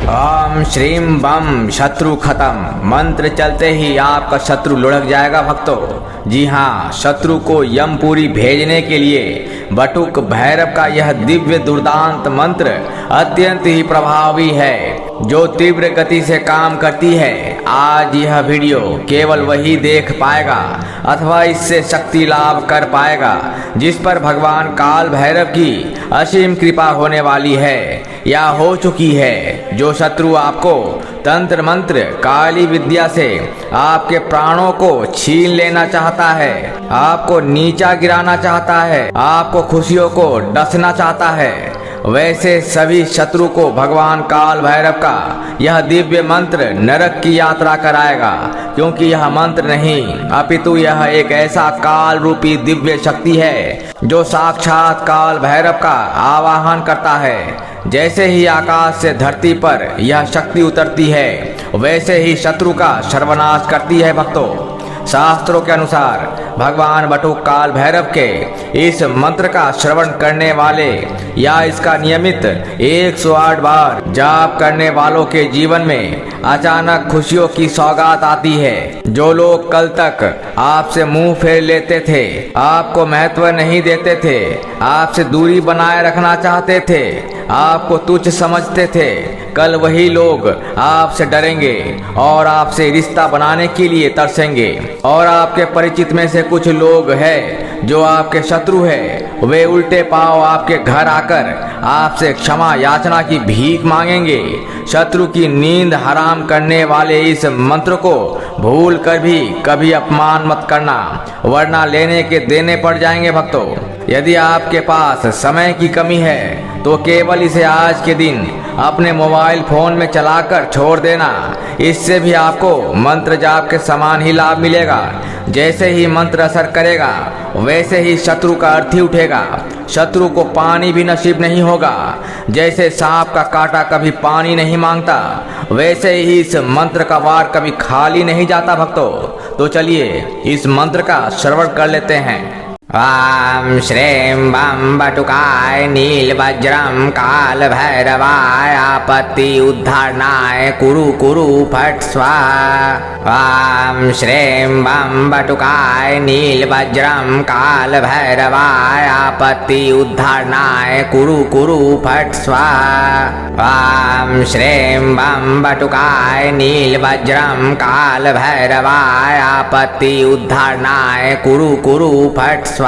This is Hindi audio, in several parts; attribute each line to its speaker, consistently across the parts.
Speaker 1: ओम श्रीं बम शत्रु खत्म। मंत्र चलते ही आपका शत्रु लुढ़क जाएगा भक्तों। जी हाँ, शत्रु को यमपुरी भेजने के लिए बटुक भैरव का यह दिव्य दुर्दांत मंत्र अत्यंत ही प्रभावी है, जो तीव्र गति से काम करती है। आज यह वीडियो केवल वही देख पाएगा अथवा इससे शक्ति लाभ कर पाएगा जिस पर भगवान काल भैरव की असीम कृपा होने वाली है या हो चुकी है। जो शत्रु आपको तंत्र मंत्र काली विद्या से आपके प्राणों को छीन लेना चाहता है, आपको नीचा गिराना चाहता है, आपको खुशियों को डसना चाहता है, वैसे सभी शत्रु को भगवान काल भैरव का यह दिव्य मंत्र नरक की यात्रा कराएगा। क्योंकि यह मंत्र नहीं अपितु यह एक ऐसा काल रूपी दिव्य शक्ति है जो साक्षात काल भैरव का आवाहन करता है। जैसे ही आकाश से धरती पर यह शक्ति उतरती है वैसे ही शत्रु का सर्वनाश करती है भक्तों। शास्त्रों के अनुसार भगवान बटुक काल भैरव के इस मंत्र का श्रवण करने वाले या इसका नियमित 108 बार जाप करने वालों के जीवन में अचानक खुशियों की सौगात आती है। जो लोग कल तक आपसे मुंह फेर लेते थे, आपको महत्व नहीं देते थे, आपसे दूरी बनाए रखना चाहते थे, आपको तुच्छ समझते थे, कल वही लोग आपसे डरेंगे और आपसे रिश्ता बनाने के लिए तरसेंगे। और आपके परिचित में से कुछ लोग हैं जो आपके शत्रु हैं, वे उल्टे पांव आपके घर आकर आपसे क्षमा याचना की भीख मांगेंगे। शत्रु की नींद हराम करने वाले इस मंत्र को भूल कर भी कभी अपमान मत करना, वरना लेने के देने पड़ जाएंगे भक्तों। यदि आपके पास समय की कमी है तो केवल इसे आज के दिन अपने मोबाइल फोन में चलाकर छोड़ देना। इससे भी आपको मंत्र जाप के समान ही लाभ मिलेगा। जैसे ही मंत्र असर करेगा वैसे ही शत्रु का अर्थी उठेगा। शत्रु को पानी भी नसीब नहीं होगा। जैसे सांप का कांटा कभी पानी नहीं मांगता, वैसे ही इस मंत्र का वार कभी खाली नहीं जाता भक्तों। तो चलिए इस मंत्र का श्रवण कर लेते हैं। ओम श्रीं बम बटुकाय नीलवज्रम काल भैरवाय आपत्ति उद्धारणाय कुरु कुरु फट स्वाहा। ओम श्रीं बम बटुकाय नीलवज्रम काल भैरवाय आपत्ति उद्धारणाय कुरु कुरु फट स्वाहा। ओम श्रीं बम बटुकाय नीलवज्रम काल भैरवाय आपत्ति उद्धारणाय कुरु कुरु फट स्वाहा।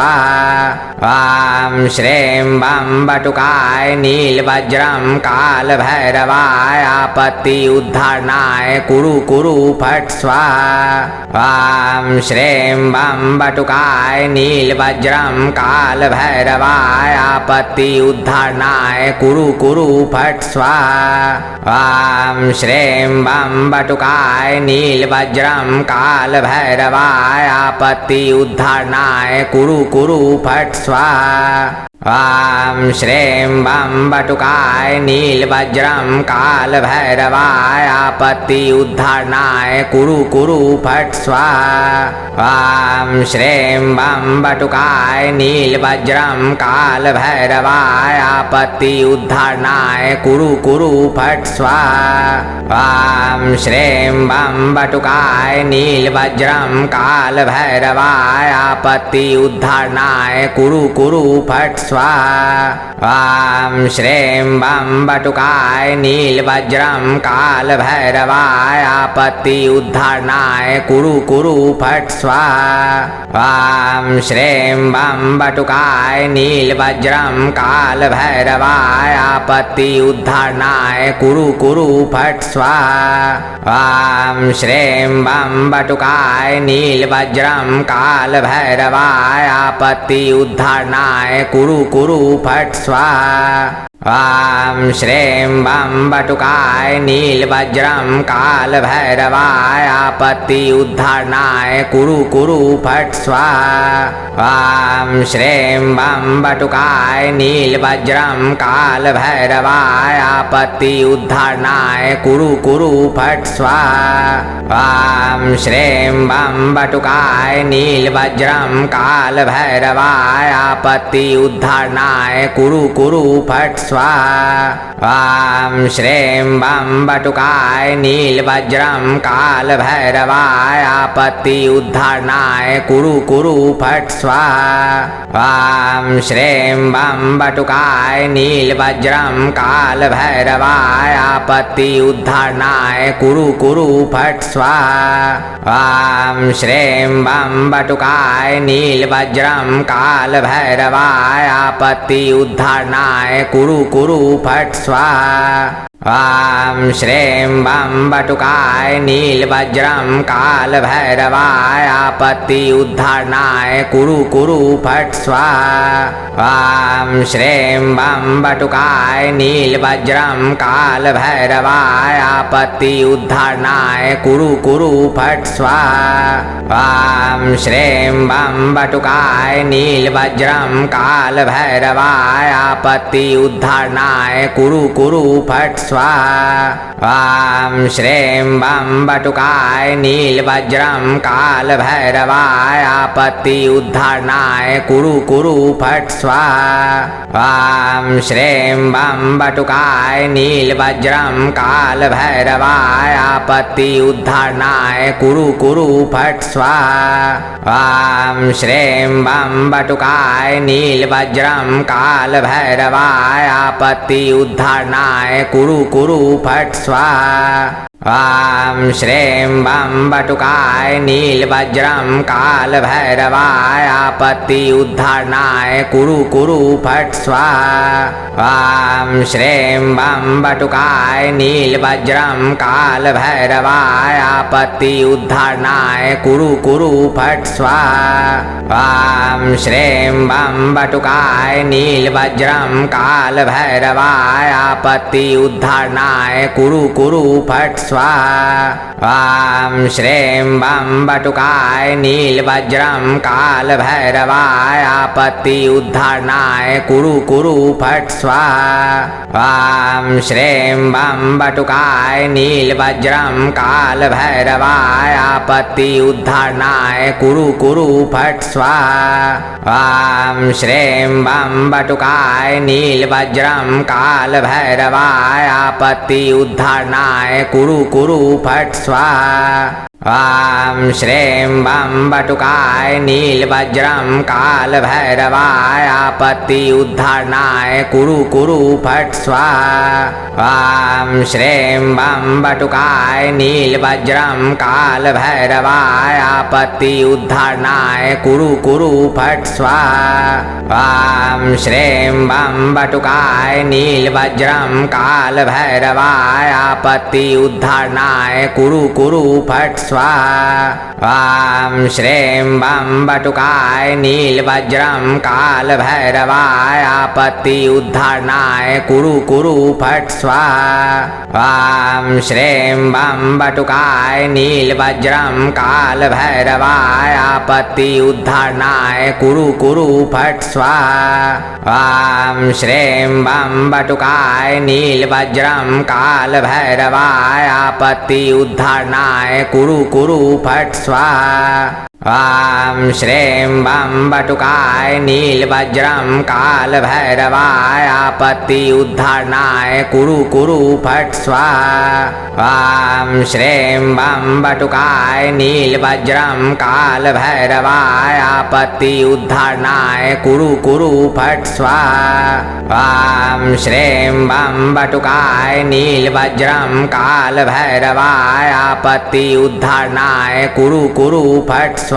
Speaker 1: ओम श्रीं बम बटुकाय नीलवज्रम काल भैरवाय आपत्ति उद्धारणाय कुरु कुरु फट स्वाहा। ओम श्रीं बम बटुकाय नीलवज्रम काल भैरवाय आपत्ति उद्धारणाय कुरु कुरु फट स्वाहा। ओम श्रीं बम बटुकाय नीलवज्रम काल भैरवाय आपत्ति उद्धारणाय कुरु कुरु फट स्वाहा। ओम श्रीं बम बटुकाय नीलवज्रम काल भैरवाय आपत्ति उद्धारणाय कुरु कुरु फट स्वाहा। ओम श्रीं बम बटुकाय नीलवज्रम काल भैरवाय आपत्ति उद्धारणाय कुरु कुरु फट स्वाहा। ओम श्रीं बम बटुकाय नीलवज्रम काल भैरवाय आपत्ति उद्धारणाय कुरु कुरु फट स्वाहा। ओम श्रीं बम बटुकाय नीलवज्रम काल भैरवाय आपत्ति उद्धारणाय कुरु कुरु फट स्वाहा। ओम श्रीं बम बटुकाय नीलवज्रम काल भैरवाय आपत्ति उद्धारणाय कुरु कुरु फट स्वाहा। ओम श्रीं बम बटुकाय नीलवज्रम काल भैरवाय आपत्ति उद्धारणाय कुरु कुरु फट स्वाहा। ओम श्रीं बम बटुकाय नीलवज्रम काल भैरवाय आपत्ति उद्धारणाय कुरु कुरु फट स्वाहा। ओम श्रीं बम बटुकाय नीलवज्रम काल भैरवाय आपत्ति उद्धारणाय कुरु कुरु फट स्वाहा। ओम श्रीं बम बटुकाय नीलवज्रम काल भैरवाय आपत्ति उद्धारणाय कुरु कुरु फट स्वाहा। स्वाहा। ॐ श्रीं बं बटुकाय नीलवज्रं कालभैरवाय आपत्ति उद्धारणाय कुरु कुरु फट् स्वाहा। ॐ श्रीं बं बटुकाय नीलवज्रं कालभैरवाय आपत्ति उद्धारणाय कुरु कुरु फट् स्वाहा। ॐ श्रीं बं बटुकाय नीलवज्रं कालभैरवाय आपत्ति उद्धारणाय कुरु कुरु फट् स्वाहा। ॐ श्रीं बं बटुकाय नीलवज्रं कालभैरवाय आपत्ति उद्धारणाय कुरु कुरु फट् स्वाहा। ॐ श्रीं बं बटुकाय नीलवज्रं कालभैरवाय आपत्ति उद्धारणाय कुरु कुरु फट् स्वाहा। ॐ श्रीं बं बटुकाय नीलवज्रं कालभैरवाय आपत्ति उद्धारणाय कुरु कुरु फट् स्वाहा। ॐ श्रीं बं बटुकाय नीलवज्रं कालभैरवाय आपत्ति उद्धारणाय कुरु कुरु फट् स्वाहा। ॐ श्रीं बं बटुकाय नीलवज्रं कालभैरवाय आपत्ति उद्धारणाय कुरु कुरु फट् स्वाहा। ॐ श्रीं बं बटुकाय नीलवज्रं कालभैरवाय आपत्ति उद्धारणाय कुरु कुरु फट् स्वाहा। ॐ श्रीं बं बटुकाय नीलवज्रं कालभैरवाय आपत्ति उद्धारणाय कुरु कुरु फट् स्वाहा। ॐ श्रीं बं बटुकाय नीलवज्रं कालभैरवाय आपत्ति उद्धारणाय कुरु कुरु फट् स्वाहा। ॐ श्रीं बं बटुकाय नीलवज्रं कालभैरवाय आपत्ति उद्धारणाय कुरु कुरु फट् स्वाहा। ॐ श्रीं बं बटुकाय नीलवज्रं कालभैरवाय आपत्ति उद्धारणाय कुरु कुरु फट् स्वाहा। ॐ श्रीं बं बटुकाय नीलवज्रं कालभैरवाय आपत्ति उद्धारणाय कुरु कुरु फट् स्वाहा। ॐ श्रीं बं बटुकाय नीलवज्रं कालभैरवाय आपत्ति उद्धारणाय कुरु कुरु फट् स्वाहा। ॐ श्रीं बं बटुकाय नीलवज्रं कालभैरवाय आपत्ति उद्धारणाय कुरु कुरु फट् स्वाहा। ॐ श्रीं बं बटुकाय नीलवज्रं कालभैरवाय आपत्ति उद्धारणाय कुरु कुरु फट् स्वाहा। ॐ श्रीं बं बटुकाय नीलवज्रं कालभैरवाय आपत्ति उद्धारणाय कुरु कुरु फट् स्वाहा। ॐ श्रीं बं बटुकाय नीलवज्रं कालभैरवाय आपत्ति उद्धारणाय कुरु कुरु फट् स्वाहा। ॐ श्रीं बं बटुकाय नीलवज्रं कालभैरवाय आपत्ति उद्धारणाय कुरु कुरु फट् स्वाहा। ॐ श्रीं बं बटुकाय नीलवज्रं कालभैरवाय आपत्ति उद्धारणाय कुरु कुरु फट् स्वाहा। ॐ श्रीं बं बटुकाय नीलवज्रं कालभैरवाय आपत्ति उद्धारणाय कुरु कुरु फट् स्वाहा। ॐ श्रीं बं बटुकाय नीलवज्रं कालभैरवाय आपत्ति उद्धारणाय कुरु कुरु फट् स्वाहा। ॐ श्रीं बं बटुकाय नीलवज्रं कालभैरवाय आपत्ति उद्धारणाय कुरु कुरु फट् स्वाहा।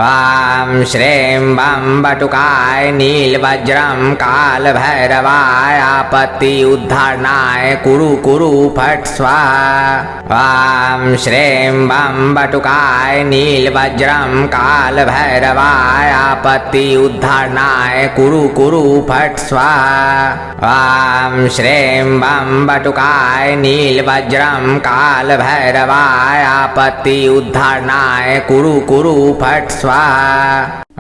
Speaker 1: ॐ श्रीं बं बटुकाय नीलवज्रं कालभैरवाय आपत्ति उद्धारणाय कुरु कुरु फट् स्वाहा। ॐ श्रीं बं बटुकाय नीलवज्रं कालभैरवाय आपत्ति उद्धारणाय कुरु कुरु फट् स्वाहा। ॐ श्रीं बं बटुकाय नीलवज्रं कालभैरवाय आपत्ति उद्धारणाय कुरु कुरु फट् स्वाहा।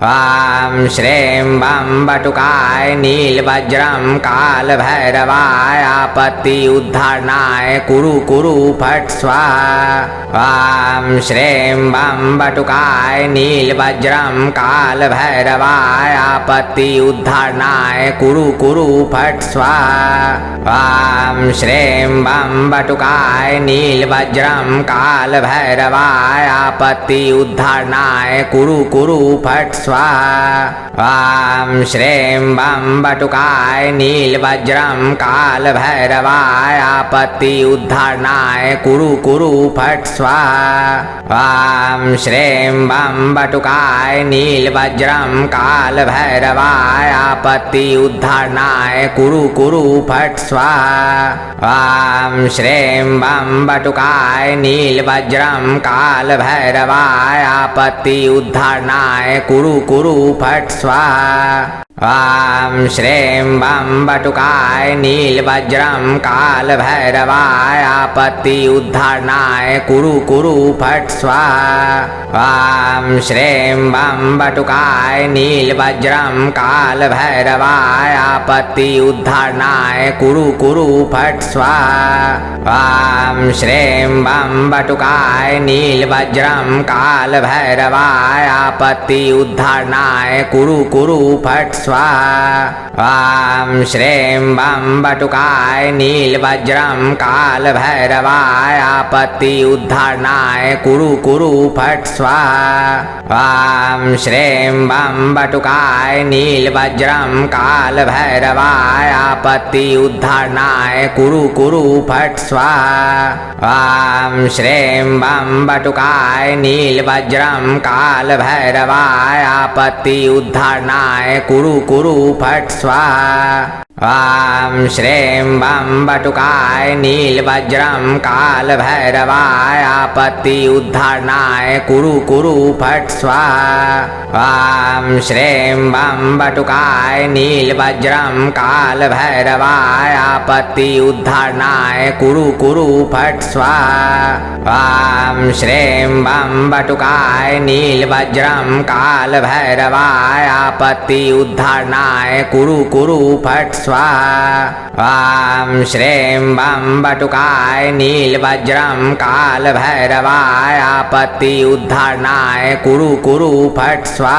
Speaker 1: ॐ श्रीं बं बटुकाय नीलवज्रं कालभैरवाय आपत्ति उद्धारणाय कुरु कुरु फट् स्वाहा। ॐ श्रीं बं बटुकाय नीलवज्रं कालभैरवाय आपत्ति उद्धारणाय कुरु कुरु फट् स्वाहा। ॐ श्रीं बं बटुकाय नीलवज्रं कालभैरवाय आपत्ति उद्धारणाय कुरु कुरु फट् स्वाहा। ॐ श्रीं बं बटुकाय नीलवज्रं कालभैरवाय आपत्ति उद्धारणाय कुरु कुरु फट् स्वाहा। ॐ श्रीं बं बटुकाय नीलवज्रं कालभैरवाय आपत्ति उद्धारणाय कुरु कुरु फट् स्वाहा। ॐ श्रीं बं बटुकाय नीलवज्रं कालभैरवाय आपत्ति उद्धारणाय कुरु कुरु फट् स्वाहा। ॐ श्रीं बं बटुकाय नीलवज्रं कालभैरवाय आपत्ति उद्धारणाय कुरु कुरु फट् स्वाहा। ॐ श्रीं बं बटुकाय नीलवज्रं कालभैरवाय आपत्ति उद्धारणाय कुरु कुरु फट् स्वाहा। ॐ श्रीं बं बटुकाय नीलवज्रं कालभैरवाय आपत्ति उद्धारणाय कुरु कुरु फट् स्वाहा। ॐ श्रीं बं बटुकाय नीलवज्रं कालभैरवाय आपत्ति उद्धारणाय कुरु कुरु फट् स्वाहा। ॐ श्रीं बं बटुकाय नीलवज्रं कालभैरवाय आपत्ति उद्धारणाय कुरु कुरु फट् स्वाहा। ॐ श्रीं बं बटुकाय नीलवज्रं कालभैरवाय आपत्ति उद्धारणाय कुरु कुरु फट् स्वाहा। ॐ श्रीं बं बटुकाय नीलवज्रं कालभैरवाय आपत्ति उद्धारणाय कुरु कुरु फट् स्वाहा। ॐ श्रीं बं बटुकाय नीलवज्रं कालभैरवाय आपत्ति उद्धारणाय कुरु कुरु फट् स्वाहा। ॐ श्रीं बं बटुकाय नीलवज्रं कालभैरवाय आपत्ति उद्धारणाय कुरु कुरु फट् स्वाहा। ॐ श्रीं बं बटुकाय नीलवज्रं कालभैरवाय आपत्ति उद्धारणाय कुरु कुरु फट् स्वाहा।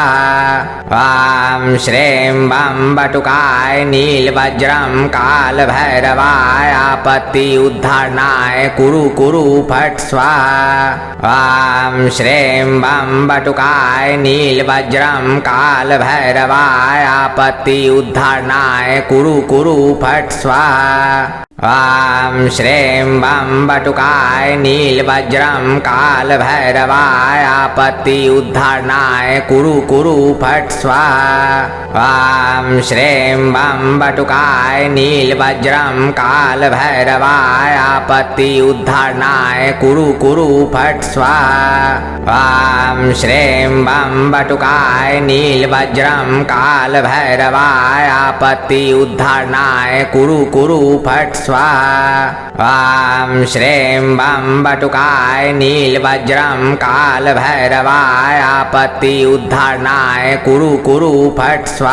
Speaker 1: ॐ श्रीं बं बटुकाय नीलवज्रं कालभैरवाय आपत्ति उद्धारणाय कुरु कुरु फट् स्वाहा। ॐ श्रीं बं बटुकाय नीलवज्रं कालभैरवाय आपत्ति उद्धारणाय कुरु कुरु फट् स्वाहा। ॐ श्रीं बं बटुकाय नीलवज्रं कालभैरवाय आपत्ति उद्धारणाय कुरु कुरु फट् स्वाहा। ॐ श्रीं बं बटुकाय नीलवज्रं कालभैरवाय आपत्ति उद्धारणाय कुरु कुरु फट् स्वाहा। ॐ श्रीं बं बटुकाय नीलवज्रं कालभैरवाय आपत्ति उद्धारणाय कुरु कुरु फट् स्वाहा। ॐ श्रीं बं बटुकाय नीलवज्रं कालभैरवाय आपत्ति उद्धारणाय कुरु कुरु फट् स्वाहा।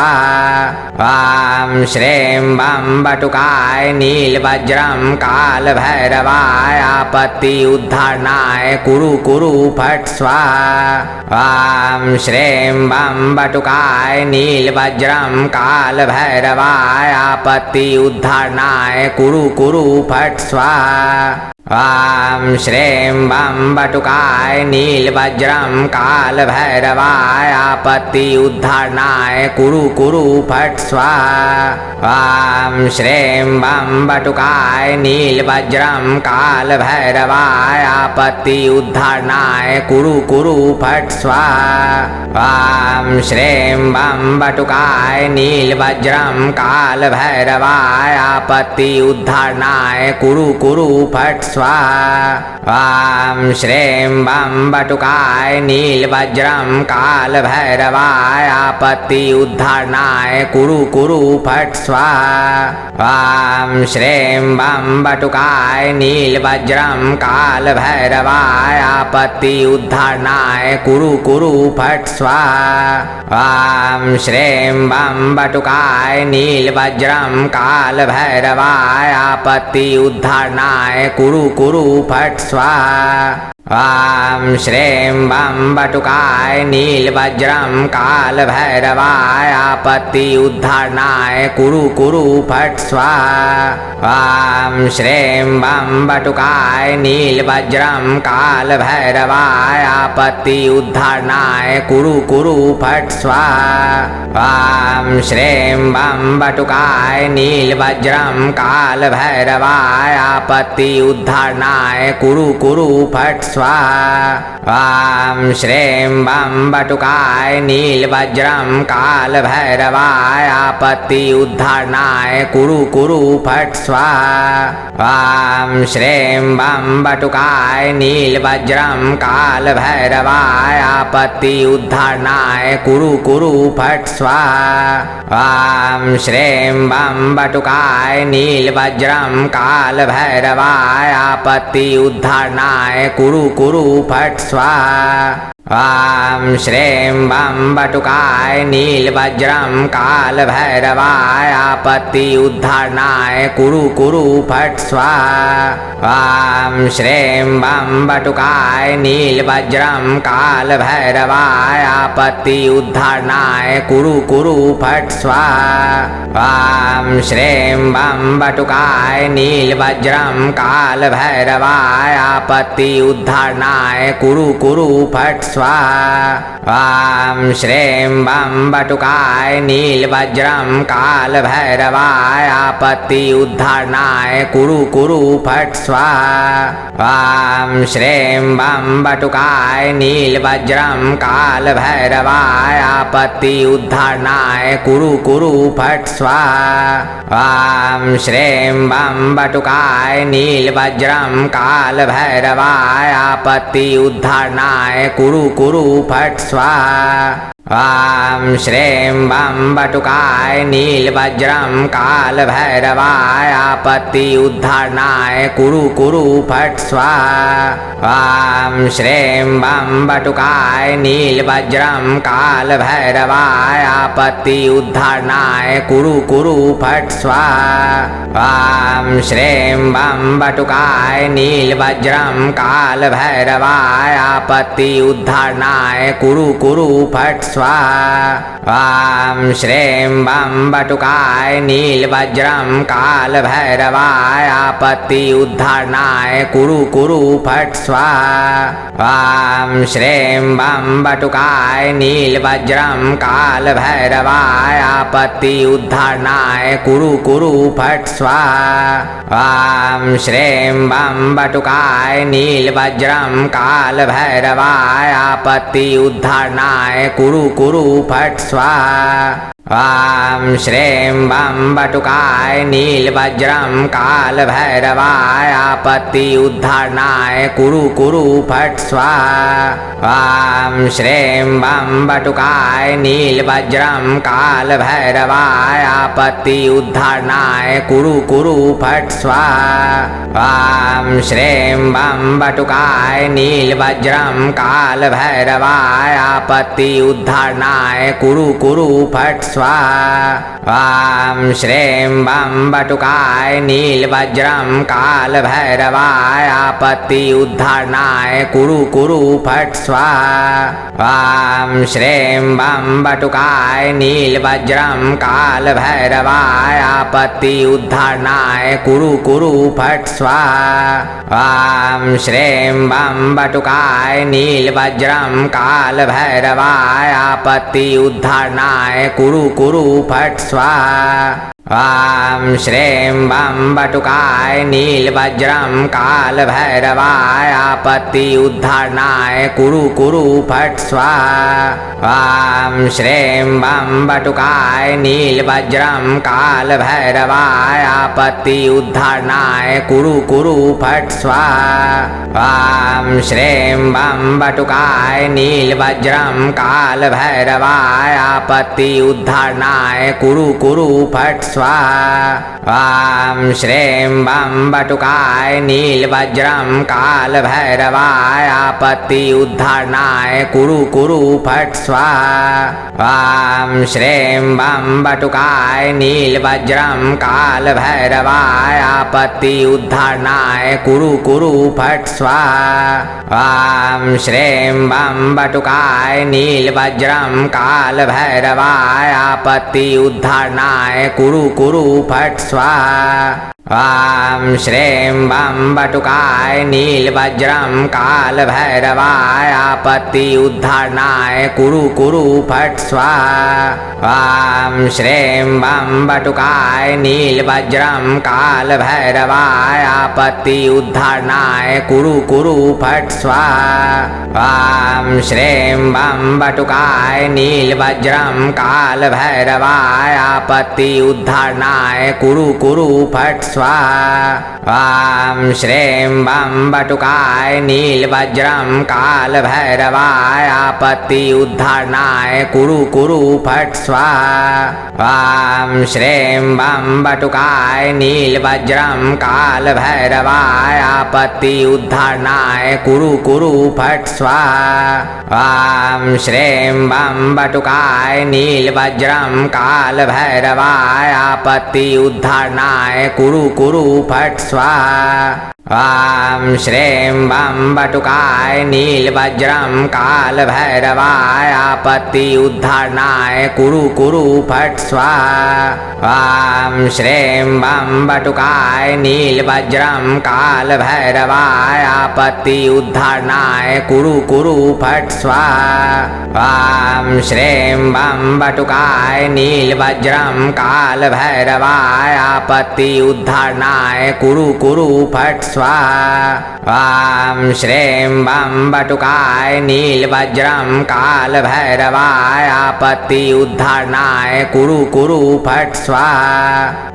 Speaker 1: ॐ श्रीं बं बटुकाय नीलवज्रं कालभैरवाय आपत्ति उद्धारणाय कुरु कुरु फट् स्वाहा। ॐ श्रीं बं बटुकाय नीलवज्रं कालभैरवाय आपत्ति उद्धारणाय कुरु कुरु फट् स्वाहा। ॐ श्रीं बं बटुकाय नीलवज्रं कालभैरवाय आपत्ति उद्धारणाय कुरु कुरु फट् स्वाहा। ॐ श्रीं बं बटुकाय नीलवज्रं कालभैरवाय आपत्ति उद्धारणाय कुरु कुरु फट् स्वाहा। ॐ श्रीं बं बटुकाय नीलवज्रं कालभैरवाय आपत्ति उद्धारणाय कुरु कुरु फट् स्वाहा। स्वाहा। ॐ श्रीं बं बटुकाय नीलवज्रं कालभैरवाय आपत्ति उद्धारणाय कुरु कुरु फट् स्वाहा। ॐ श्रीं बं बटुकाय नीलवज्रं कालभैरवाय आपत्ति उद्धारणाय कुरु कुरु फट् स्वाहा। ॐ श्रीं बं बटुकाय नीलवज्रं कालभैरवाय आपत्ति उद्धारणाय कुरु कुरु फट् स्वाहा। ॐ श्रीं बं बटुकाय नीलवज्रं कालभैरवाय आपत्ति उद्धारणाय कुरु कुरु फट् स्वाहा। ॐ श्रीं बं बटुकाय नीलवज्रं कालभैरवाय आपत्ति उद्धारणाय कुरु कुरु फट् स्वाहा। ॐ श्रीं बं बटुकाय नीलवज्रं कालभैरवाय आपत्ति उद्धारणाय कुरु कुरु फट् स्वाहा। ॐ श्रीं बं बटुकाय नीलवज्रं कालभैरवाय आपत्ति उद्धारणाय कुरु कुरु फट् स्वाहा। ॐ श्रीं बं बटुकाय नीलवज्रं कालभैरवाय आपत्ति उद्धारणाय कुरु कुरु फट् स्वाहा। ॐ श्रीं बं बटुकाय नीलवज्रं कालभैरवाय आपत्ति उद्धारणाय कुरु कुरु फट् स्वाहा। ॐ श्रीं बं बटुकाय नीलवज्रं कालभैरवाय आपत्ति उद्धारणाय कुरु कुरु फट् स्वाहा। ॐ श्रीं बं बटुकाय नीलवज्रं कालभैरवाय आपत्ति उद्धारणाय कुरु कुरु फट् स्वाहा। ॐ श्रीं बं बटुकाय नीलवज्रं कालभैरवाय आपत्ति उद्धारणाय कुरु कुरु फट् स्वाहा। ॐ श्रीं बं बटुकाय नीलवज्रं कालभैरवाय आपत्ति उद्धारणाय कुरु कुरु फट् स्वाहा। ॐ श्रीं बं बटुकाय नीलवज्रं कालभैरवाय आपत्ति उद्धारणाय कुरु कुरु फट् स्वाहा। ॐ श्रीं बं बटुकाय नीलवज्रं कालभैरवाय आपत्ति उद्धारणाय कुरु कुरु फट् स्वाहा। ॐ श्रीं बं बटुकाय नीलवज्रं कालभैरवाय आपत्ति उद्धारणाय कुरु कुरु फट् स्वाहा। ॐ श्रीं बं बटुकाय नीलवज्रं कालभैरवाय आपत्ति उद्धारणाय कुरु कुरु फट् स्वाहा। ॐ श्रीं बं बटुकाय नीलवज्रं कालभैरवाय आपत्ति उद्धारणाय कुरु कुरु फट् स्वाहा। ॐ श्रीं बं बटुकाय नीलवज्रं कालभैरवाय आपत्ति उद्धारणाय कुरु कुरु फट् स्वाहा। ॐ श्रीं बं बटुकाय नीलवज्रं कालभैरवाय आपत्ति उद्धारणाय कुरु कुरु फट् स्वाहा। ॐ श्रीं बं बटुकाय नीलवज्रं कालभैरवाय आपत्ति उद्धारणाय कुरु कुरु फट् स्वाहा। ॐ श्रीं बं बटुकाय नीलवज्रं कालभैरवाय आपत्ति उद्धारणाय कुरु कुरु फट् स्वाहा। ॐ श्रीं बं बटुकाय नीलवज्रं कालभैरवाय आपत्ति उद्धारणाय कुरु कुरु फट् स्वाहा। ॐ श्रीं बं बटुकाय नीलवज्रं कालभैरवाय आपत्ति उद्धारणाय कुरु कुरु फट् स्वाहा। ॐ श्रीं बं बटुकाय नीलवज्रं कालभैरवाय आपत्ति उद्धारणाय कुरु कुरु फट् स्वाहा। ॐ श्रीं बं बटुकाय नीलवज्रं कालभैरवाय आपत्ति उद्धारणाय कुरु कुरु फट् स्वाहा। ॐ श्रीं बं बटुकाय नीलवज्रं कालभैरवाय आपत्ति उद्धारणाय कुरु कुरु फट् स्वाहा। ॐ श्रीं बं बटुकाय नीलवज्रं कालभैरवाय आपत्ति उद्धारणाय कुरु कुरु फट् स्वाहा। ॐ श्रीं बं बटुकाय नीलवज्रं कालभैरवाय आपत्ति उद्धारणाय कुरु कुरु फट् स्वाहा। ॐ श्रीं बं बटुकाय नीलवज्रं कालभैरवाय आपत्ति उद्धारणाय कुरु कुरु फट् स्वाहा। ॐ श्रीं बं बटुकाय नीलवज्रं कालभैरवाय आपत्ति उद्धारणाय कुरु कुरु फट् स्वाहा। ॐ श्रीं बं बटुकाय नीलवज्रं कालभैरवाय आपत्ति उद्धारणाय कुरु कुरु फट् स्वाहा। ॐ श्रीं बं बटुकाय नीलवज्रं कालभैरवाय आपत्ति उद्धारणाय कुरु कुरु फट् स्वाहा। ॐ श्रीं बं बटुकाय नीलवज्रं कालभैरवाय आपत्ति उद्धारणाय कुरु कुरु फट् स्वाहा। ॐ श्रीं बं बटुकाय नीलवज्रं कालभैरवाय आपत्ति उद्धारणाय कुरु कुरु फट् स्वाहा। ॐ श्रीं बं बटुकाय नीलवज्रं कालभैरवाय आपत्ति उद्धारणाय कुरु कुरु फट् स्वाहा। ॐ श्रीं बं बटुकाय नीलवज्रं कालभैरवाय आपत्ति उद्धारणाय कुरु कुरु फट् स्वाहा। ॐ श्रीं बं बटुकाय नीलवज्रं कालभैरवाय आपत्ति उद्धारणाय कुरु कुरु फट् स्वाहा। ॐ श्रीं बं बटुकाय नीलवज्रं कालभैरवाय आपत्ति उद्धारणाय कुरु कुरु फट् स्वाहा। ॐ श्रीं बं बटुकाय नीलवज्रं कालभैरवाय आपत्ति उद्धारणाय कुरु कुरु फट् स्वाहा। ॐ श्रीं बं बटुकाय नीलवज्रं कालभैरवाय आपत्ति उद्धारणाय कुरु कुरु फट् स्वाहा। ॐ श्रीं बं बटुकाय नीलवज्रं कालभैरवाय आपत्ति उद्धारणाय कुरु कुरु फट् स्वाहा। ॐ श्रीं बं बटुकाय नीलवज्रं कालभैरवाय आपत्ति उद्धारणाय कुरु कुरु फट् स्वाहा।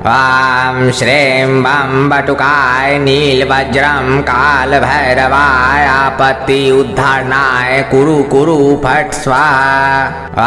Speaker 1: ॐ श्रीं बं बटुकाय नीलवज्रं कालभैरवाय आपत्ति उद्धारणाय कुरु कुरु फट् स्वाहा।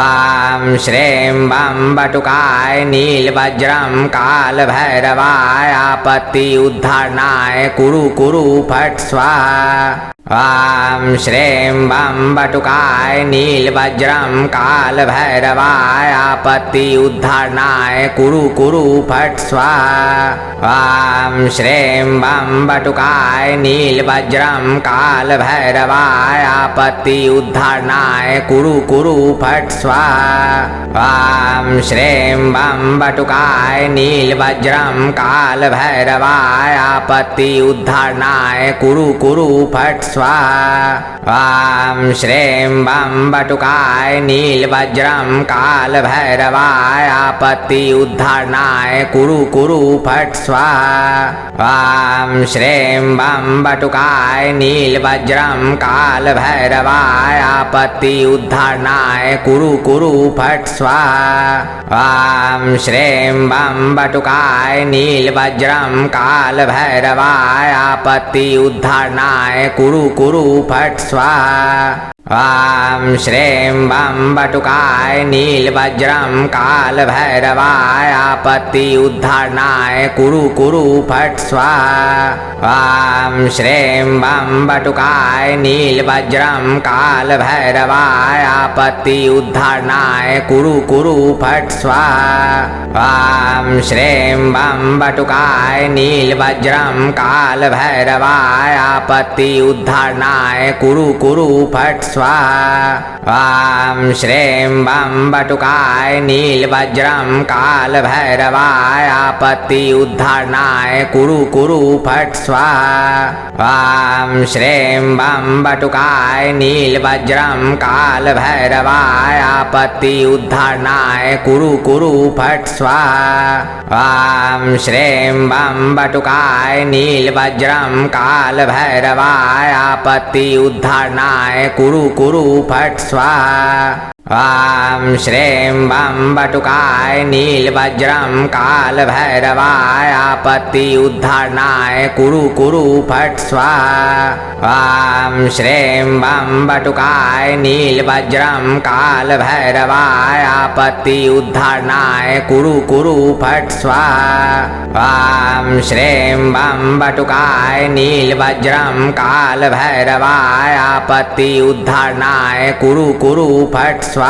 Speaker 1: ॐ श्रीं बं बटुकाय नीलवज्रं कालभैरवाय आपत्ति उद्धारणाय कुरु कुरु फट् स्वाहा। ॐ श्रीं बं बटुकाय नीलवज्रं कालभैरवाय आपत्ति उद्धारणाय कुरु कुरु फट् स्वाहा। ॐ श्रीं बं बटुकाय नीलवज्रं कालभैरवाय आपत्ति उद्धारणाय कुरु कुरु फट् स्वाहा। ॐ श्रीं बं बटुकाय नीलवज्रं कालभैरवाय आपत्ति उद्धारणाय कुरु कुरु फट् स्वाहा। ॐ श्रीं बं बटुकाय नीलवज्रं कालभैरवाय आपत्ति उद्धारणाय कुरु कुरु फट् स्वाहा। ॐ श्रीं बं बटुकाय नीलवज्रं कालभैरवाय आपत्ति उद्धारणाय कुरु कुरु फट् स्वाहा। ॐ श्रीं बं बटुकाय नीलवज्रं कालभैरवाय आपत्ति उद्धारणाय कुरु कुरु फट् स्वाहा। ॐ श्रीं बं बटुकाय नीलवज्रं कालभैरवाय आपत्ति उद्धारणाय कुरु कुरु फट् स्वाहा। ॐ श्रीं बं बटुकाय नीलवज्रं कालभैरवाय आपत्ति उद्धारणाय कुरु कुरु फट् स्वाहा। ॐ श्रीं बं बटुकाय नीलवज्रं कालभैरवाय आपत्ति उद्धारणाय कुरु कुरु फट् स्वाहा। ॐ श्रीं बं बटुकाय नीलवज्रं कालभैरवाय आपत्ति उद्धारणाय कुरु कुरु फट् स्वाहा। ॐ श्रीं बं बटुकाय नीलवज्रं कालभैरवाय आपत्ति उद्धारणाय कुरु कुरु फट् स्वाहा। ॐ श्रीं बं बटुकाय नीलवज्रं कालभैरवाय आपत्ति उद्धारणाय कुरु कुरु फट् स्वाहा। ॐ श्रीं बं बटुकाय नीलवज्रं कालभैरवाय आपत्ति उद्धारणाय कुरु कुरु फट् स्वाहा। ॐ श्रीं बं बटुकाय नीलवज्रं कालभैरवाय आपत्ति उद्धारणाय कुरु कुरु फट् स्वाहा। ॐ श्रीं बं बटुकाय नीलवज्रं कालभैरवाय आपत्ति उद्धारणाय कुरु कुरु फट् स्वाहा।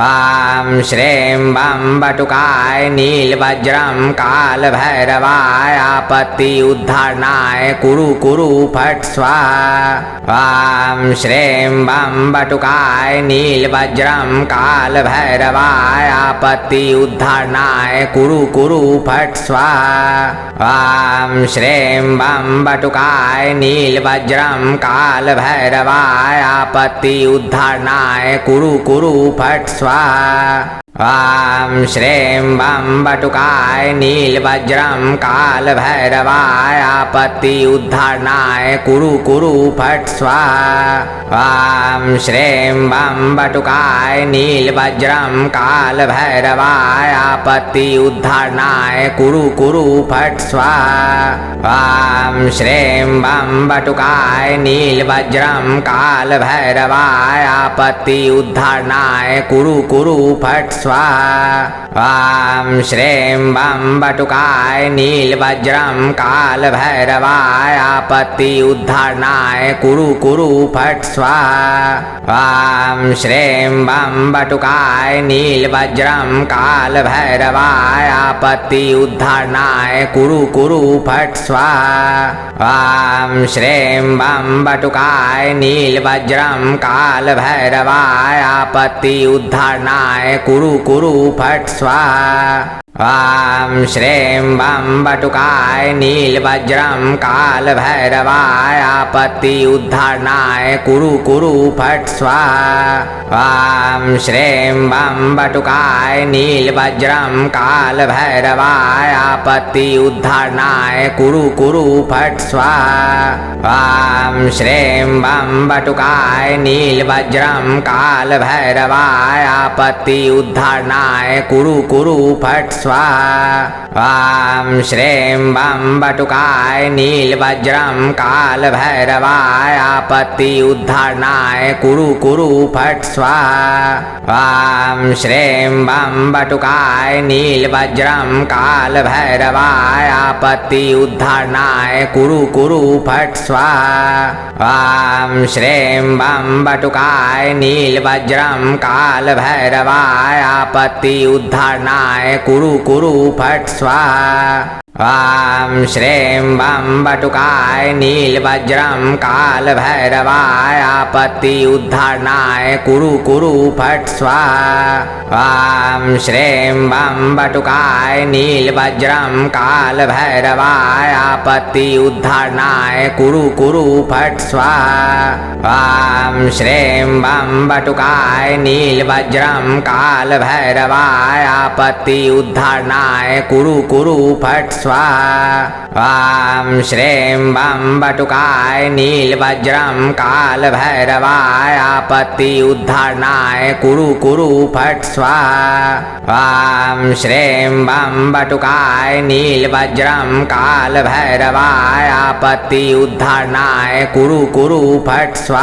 Speaker 1: ॐ श्रीं बं बटुकाय नीलवज्रं कालभैरवाय आपत्ति उद्धारणाय कुरु कुरु फट् स्वाहा। ॐ श्रीं बं बटुकाय नीलवज्रं कालभैरवाय आपत्ति उद्धारणाय कुरु कुरु फट् स्वाहा। ॐ श्रीं बं बटुकाय नीलवज्रं कालभैरवाय आपत्ति उद्धारणाय कुरु कुरु फट् स्वाहा। ॐ श्रीं बं बटुकाय नीलवज्रं कालभैरवाय आपत्ति उद्धारणाय कुरु कुरु फट् स्वाहा। ॐ श्रीं बं बटुकाय नीलवज्रं कालभैरवाय आपत्ति उद्धारणाय कुरु कुरु फट् स्वाहा। ॐ श्रीं बं बटुकाय नीलवज्रं कालभैरवाय आपत्ति उद्धारणाय कुरु कुरु फट् स्वाहा। ॐ श्रीं बं बटुकाय नीलवज्रं कालभैरवाय आपत्ति उद्धारणाय कुरु कुरु फट् स्वाहा। ॐ श्रीं बं बटुकाय नीलवज्रं कालभैरवाय आपत्ति उद्धारणाय कुरु कुरु फट् स्वाहा। ॐ श्रीं बं बटुकाय नीलवज्रं कालभैरवाय आपत्ति उद्धारणाय कुरु कुरु फट् स्वाहा। ॐ श्रीं बं बटुकाय नीलवज्रं कालभैरवाय आपत्ति उद्धारणाय कुरु कुरु फट् स्वाहा। ॐ श्रीं बं बटुकाय नीलवज्रं कालभैरवाय आपत्ति उद्धारणाय कुरु कुरु फट् स्वाहा। ॐ श्रीं बं बटुकाय नीलवज्रं कालभैरवाय आपत्ति उद्धारणाय कुरु कुरु फट् स्वाहा। ॐ श्रीं बं बटुकाय नीलवज्रं कालभैरवाय आपत्ति उद्धारणाय कुरु कुरु फट् स्वाहा। ॐ श्रीं बं बटुकाय नीलवज्रं कालभैरवाय आपत्ति उद्धारणाय कुरु कुरु फट् स्वाहा। ॐ श्रीं बं बटुकाय नीलवज्रं कालभैरवाय आपत्ति उद्धारणाय कुरु कुरु फट् स्वाहा। ॐ श्रीं बं बटुकाय नीलवज्रं कालभैरवाय आपत्ति उद्धारणाय कुरु कुरु फट् स्वाहा। ॐ श्रीं बं बटुकाय नीलवज्रं कालभैरवाय आपत्ति उद्धारणाय कुरु कुरु फट् स्वाहा। ॐ श्रीं बं बटुकाय नीलवज्रं कालभैरवाय आपत्ति उद्धारणाय कुरु कुरु फट् स्वाहा। ॐ श्रीं बं बटुकाय नीलवज्रं कालभैरवाय आपत्ति उद्धारणाय कुरु कुरु फट् स्वाहा। ॐ श्रीं बं बटुकाय नीलवज्रं कालभैरवाय आपत्ति उद्धारणाय कुरु कुरु फट् स्वाहा।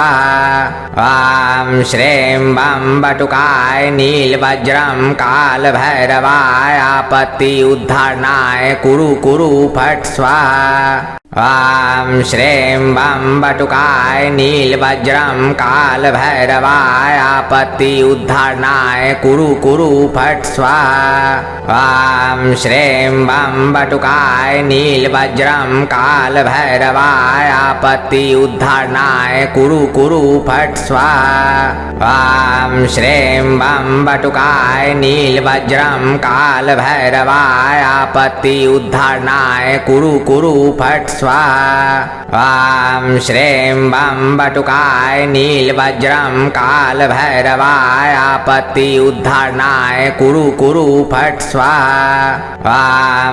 Speaker 1: ॐ श्रीं बं बटुकाय नीलवज्रं कालभैरवाय आपत्ति उद्धारणाय कुरु कुरु फट् स्वाहा। ॐ श्रीं बं बटुकाय नीलवज्रं कालभैरवाय आपत्ति उद्धारणाय कुरु कुरु फट् स्वाहा। ॐ श्रीं बं बटुकाय नीलवज्रं कालभैरवाय आपत्ति उद्धारणाय कुरु कुरु फट् स्वाहा। ॐ श्रीं बं बटुकाय नीलवज्रं कालभैरवाय आपत्ति उद्धारणाय कुरु कुरु फट् स्वाहा। स्वाहा। ॐ श्रीं बम बटुकाय नीलवज्रम काल भैरवाय आपत्ति उद्धारणाय कुरु कुरु फट स्वाहा।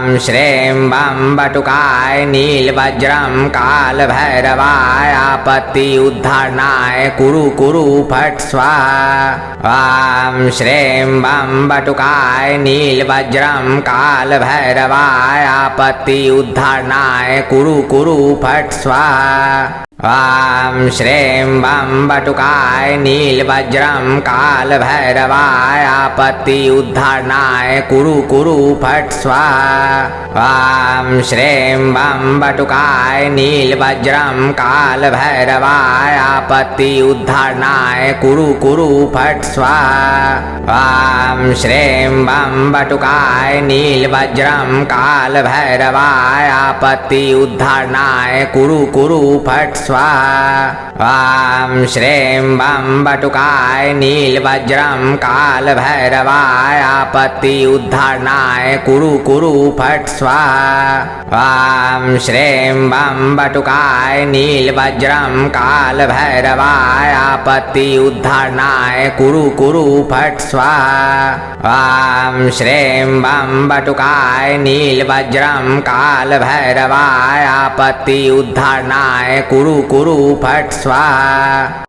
Speaker 1: ॐ श्रीं बम बटुकाय नीलवज्रम काल भैरवाय आपत्ति उद्धारणाय कुरु कुरु फट स्वाहा। ॐ श्रीं बम बटुकाय नीलवज्रम काल भैरवाय आपत्ति उद्धारणाय कुरु कुरु फट स्वाहा। ॐ श्रीं बम बटुकाय नीलवज्रम काल भैरवाय आपत्ति उद्धारणाय कुरु कुरु फट स्वाहा। ॐ श्रीं बम बटुकाय नीलवज्रम काल भैरवाय आपत्ति उद्धारणाय कुरु कुरु फट स्वाहा। ॐ श्रीं बम बटुकाय नीलवज्रम काल भैरवाय आपत्ति उद्धारणाय कुरु कुरु फट स्वाहा। ॐ श्रीं बम बटुकाय नीलवज्रम काल भैरवाय आपत्ति उद्धारणाय कुरु कुरु फट स्वाहा। ॐ श्रीं बम बटुकाय नीलवज्रम काल भैरवाय आपत्ति उद्धारणाय कुरु कुरु फट स्वाहा। ॐ श्रीं बम बटुकाय नीलवज्रम काल भैरवाय आपत्ति उद्धारणाय कुरु कुरु फट स्वाहा।